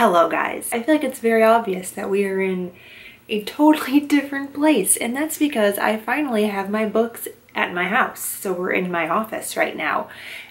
Hello guys. I feel like it's very obvious that we are in a totally different place, and that's because I finally have my books at my house. So we're in my office right now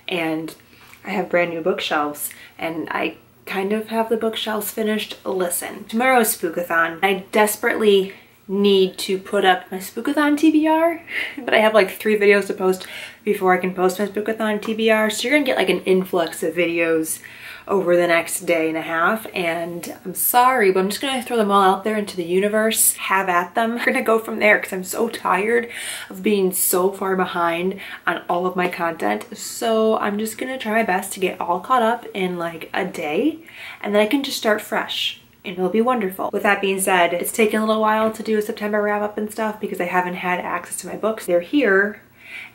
and I have brand new bookshelves and I kind of have the bookshelves finished. Listen, tomorrow's Spookathon. I desperately need to put up my Spookathon TBR, but I have like 3 videos to post before I can post my Spookathon TBR. So you're gonna get like an influx of videos over the next day and a half, and I'm sorry, but I'm just gonna throw them all out there into the universe. Have at them. We're gonna go from there because I'm so tired of being so far behind on all of my content. So I'm just gonna try my best to get all caught up in like a day, and then I can just start fresh and it'll be wonderful. With that being said, it's taken a little while to do a September wrap up and stuff because I haven't had access to my books. They're here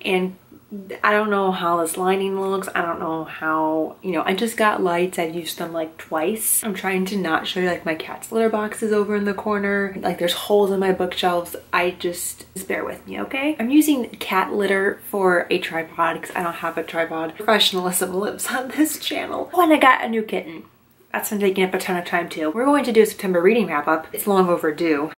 and I don't know how this lining looks. I don't know how, you know, I just got lights. I've used them like twice. I'm trying to not show you like my cat's litter boxes over in the corner. Like there's holes in my bookshelves. Just bear with me, okay? I'm using cat litter for a tripod because I don't have a tripod. Professionalism lives on this channel. Oh, and I got a new kitten. That's been taking up a ton of time too. We're going to do a September reading wrap up. It's long overdue.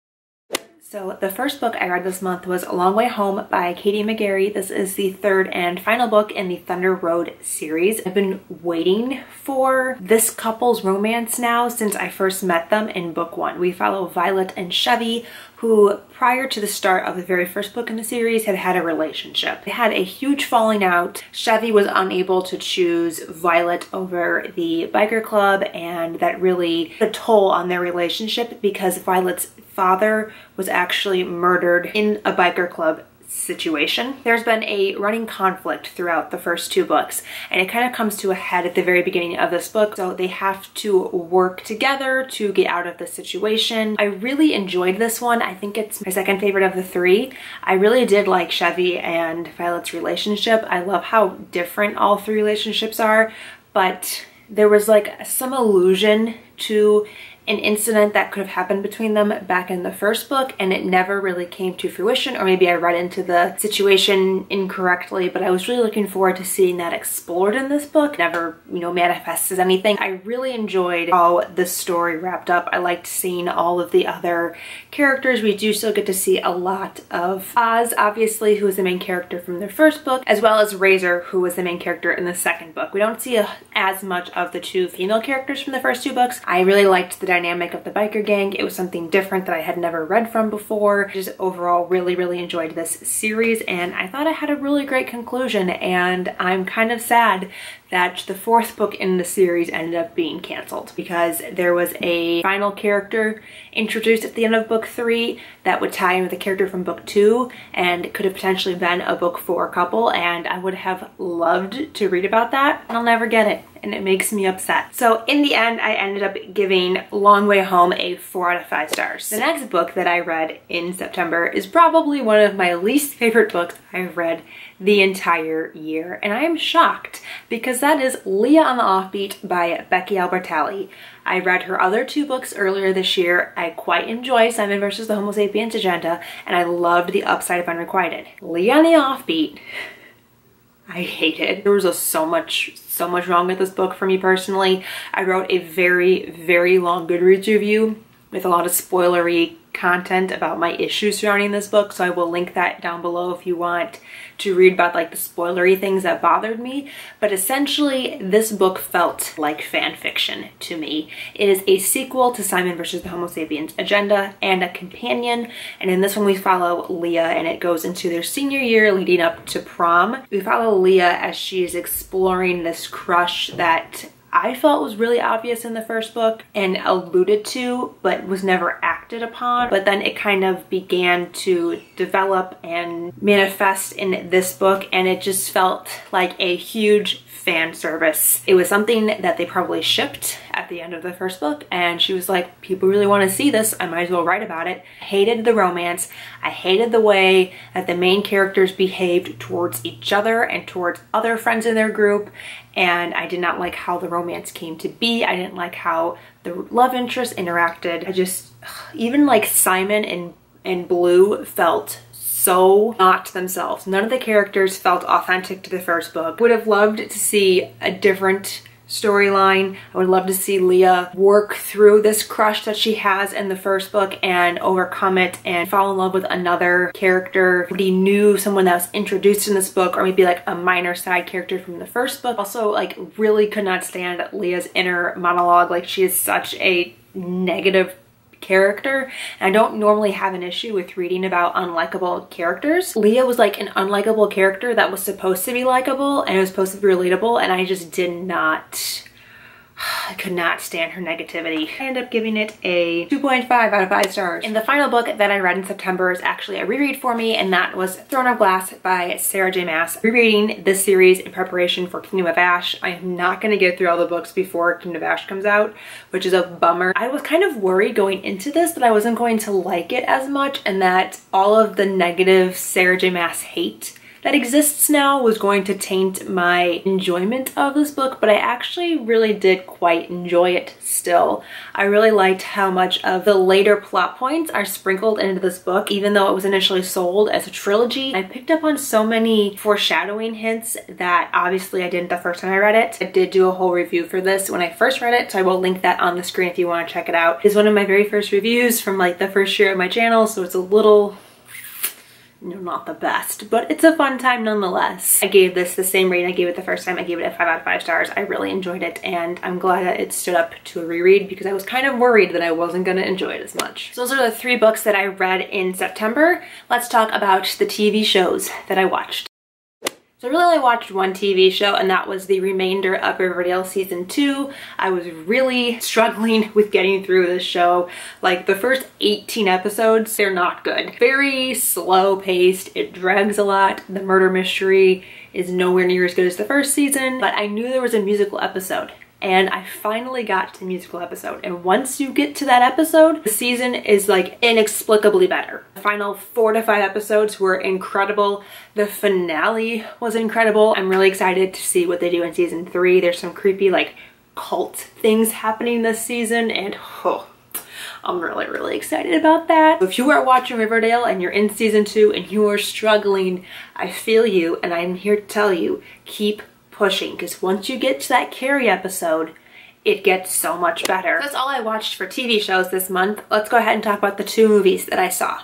So the first book I read this month was A Long Way Home by Katie McGarry. This is the 3rd and final book in the Thunder Road series. I've been waiting for this couple's romance now since I first met them in book 1. We follow Violet and Chevy, who prior to the start of the very first book in the series had had a relationship. They had a huge falling out. Chevy was unable to choose Violet over the biker club, and that really took a toll on their relationship because Violet's father was actually murdered in a biker club situation. There's been a running conflict throughout the first 2 books, and it kind of comes to a head at the very beginning of this book. So they have to work together to get out of the situation. I really enjoyed this one. I think it's my second favorite of the 3. I really did like Chevy and Violet's relationship. I love how different all 3 relationships are, but there was like some allusion to an incident that could have happened between them back in the first book, and it never really came to fruition, or maybe I read into the situation incorrectly, but I was really looking forward to seeing that explored in this book. It never, you know, manifests as anything. I really enjoyed how the story wrapped up. I liked seeing all of the other characters. We do still get to see a lot of Oz, obviously, who is the main character from the first book, as well as Razor, who was the main character in the second book. We don't see as much of the 2 female characters from the first 2 books. I really liked the dynamic of the biker gang. It was something different that I had never read from before. Just overall really enjoyed this series, and I thought it had a really great conclusion, and I'm kind of sad that the 4th book in the series ended up being canceled because there was a final character introduced at the end of book 3 that would tie in with the character from book 2 and could have potentially been a book 4 couple, and I would have loved to read about that. I'll never get it, and it makes me upset. So in the end, I ended up giving Long Way Home a 4 out of 5 stars. The next book that I read in September is probably one of my least favorite books I've read the entire year, and I am shocked because that is Leah on the Offbeat by Becky Albertalli. I read her other 2 books earlier this year. I quite enjoy Simon versus the Homo Sapiens Agenda, and I loved The Upside of Unrequited. Leah on the Offbeat, I hated. There was so much wrong with this book for me personally. I wrote a very long Goodreads review with a lot of spoilery content about my issues surrounding this book, so I will link that down below if you want to read about like the spoilery things that bothered me. But essentially this book felt like fan fiction to me. It is a sequel to Simon versus the Homo Sapiens Agenda and a companion, and in this one we follow Leah, and it goes into their senior year leading up to prom. We follow Leah as she is exploring this crush that I felt was really obvious in the first book and alluded to but was never acted upon, but then it kind of began to develop and manifest in this book, and it just felt like a huge fan service. It was something that they probably shipped at the end of the first book, and she was like, people really want to see this, I might as well write about it. I hated the romance. I hated the way that the main characters behaved towards each other and towards other friends in their group, and I did not like how the romance came to be. I didn't like how the love interests interacted. I just, even like Simon and Blue felt so not themselves. None of the characters felt authentic to the first book. Would have loved to see a different storyline. I would love to see Leah work through this crush that she has in the first book and overcome it and fall in love with another character, somebody new, someone that was introduced in this book, or maybe like a minor side character from the first book. Also, like, really could not stand Leah's inner monologue. Like, she is such a negative character, and I don't normally have an issue with reading about unlikable characters. Leah was like an unlikable character that was supposed to be likable and it was supposed to be relatable, and I just did not, I could not stand her negativity. I ended up giving it a 2.5 out of 5 stars. And the final book that I read in September is actually a reread for me, and that was Throne of Glass by Sarah J. Maas. Rereading this series in preparation for Kingdom of Ash. I am not going to get through all the books before Kingdom of Ash comes out, which is a bummer. I was kind of worried going into this that I wasn't going to like it as much, and that all of the negative Sarah J. Maas hate that exists now was going to taint my enjoyment of this book, but I actually really did quite enjoy it still. I really liked how much of the later plot points are sprinkled into this book, even though it was initially sold as a trilogy. I picked up on so many foreshadowing hints that obviously I didn't the first time I read it. I did do a whole review for this when I first read it, so I will link that on the screen if you want to check it out. It's one of my very first reviews from like the first year of my channel, so it's a little, you know, not the best, but it's a fun time nonetheless. I gave this the same rating I gave it the first time. I gave it a 5 out of 5 stars. I really enjoyed it, and I'm glad that it stood up to a reread because I was kind of worried that I wasn't going to enjoy it as much. So those are the 3 books that I read in September. Let's talk about the TV shows that I watched. So I really only watched one TV show, and that was the remainder of Riverdale season 2. I was really struggling with getting through this show. Like, the first 18 episodes, they're not good. Very slow paced, it drags a lot. The murder mystery is nowhere near as good as the first season, but I knew there was a musical episode. And I finally got to the musical episode. And once you get to that episode, the season is like inexplicably better. The final 4 to 5 episodes were incredible. The finale was incredible. I'm really excited to see what they do in season 3. There's some creepy like cult things happening this season, and I'm really excited about that. If you are watching Riverdale and you're in season 2 and you are struggling, I feel you, and I'm here to tell you, keep pushing, because once you get to that Carrie episode, it gets so much better. That's all I watched for TV shows this month. Let's go ahead and talk about the 2 movies that I saw.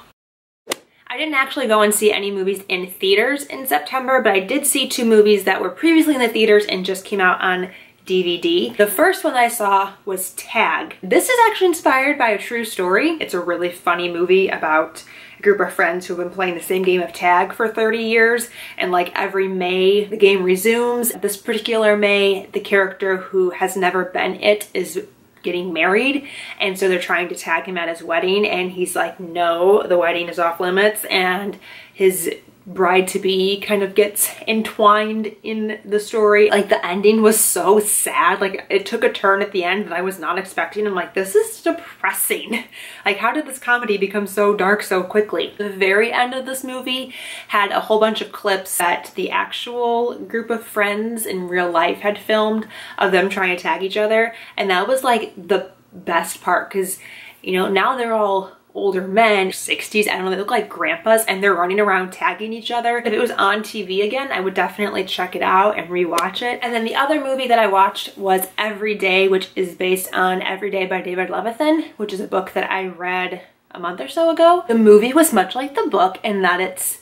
I didn't actually go and see any movies in theaters in September, but I did see 2 movies that were previously in the theaters and just came out on DVD. The first one that I saw was Tag. This is actually inspired by a true story. It's a really funny movie about a group of friends who have been playing the same game of tag for 30 years, and like every May the game resumes. This particular May, the character who has never been it is getting married, and so they're trying to tag him at his wedding, and he's like, no, the wedding is off limits, and his bride-to-be kind of gets entwined in the story. Like, the ending was so sad. Like, it took a turn at the end that I was not expecting. I'm like, this is depressing. Like, how did this comedy become so dark so quickly? The very end of this movie had a whole bunch of clips that the actual group of friends in real life had filmed of them trying to tag each other, and that was like the best part, because, you know, now they're all older men, 60s, I don't know, they look like grandpas, and they're running around tagging each other. If it was on TV again, I would definitely check it out and rewatch it. And then the other movie that I watched was Every Day, which is based on Every Day by David Levithan, which is a book that I read a month or so ago. The movie was much like the book in that it's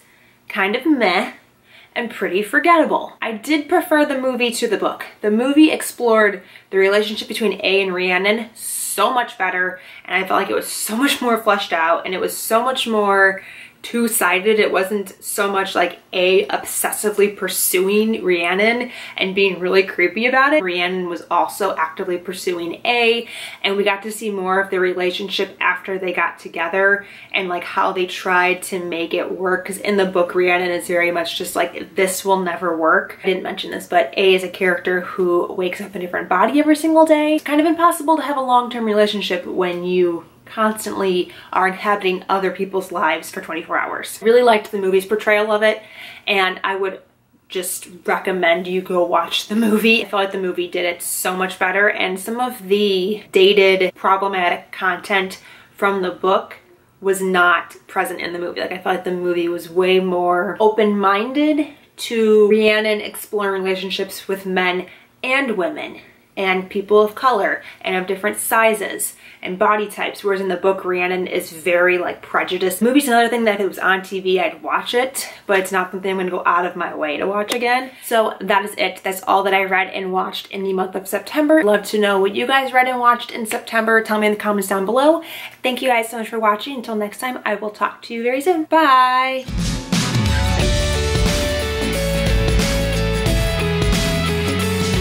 kind of meh and pretty forgettable. I did prefer the movie to the book. The movie explored the relationship between A and Rhiannon so much better, and I felt like it was so much more fleshed out, and it was so much more two-sided. It wasn't so much like A obsessively pursuing Rhiannon and being really creepy about it. Rhiannon was also actively pursuing A, and we got to see more of the relationship after they got together and like how they tried to make it work, because in the book Rhiannon is very much just like, this will never work. I didn't mention this, but A is a character who wakes up in a different body every single day. It's kind of impossible to have a long-term relationship when you constantly are inhabiting other people's lives for 24 hours. I really liked the movie's portrayal of it, and I would just recommend you go watch the movie. I felt like the movie did it so much better, and some of the dated, problematic content from the book was not present in the movie. Like, I felt like the movie was way more open-minded to Rhiannon exploring relationships with men and women and people of color and of different sizes and body types, whereas in the book Rhiannon is very like prejudiced. Movie's another thing that if it was on TV I'd watch it, but it's not something I'm gonna go out of my way to watch again. So that is it. That's all that I read and watched in the month of September. I'd love to know what you guys read and watched in September. Tell me in the comments down below. Thank you guys so much for watching. Until next time, I will talk to you very soon. Bye!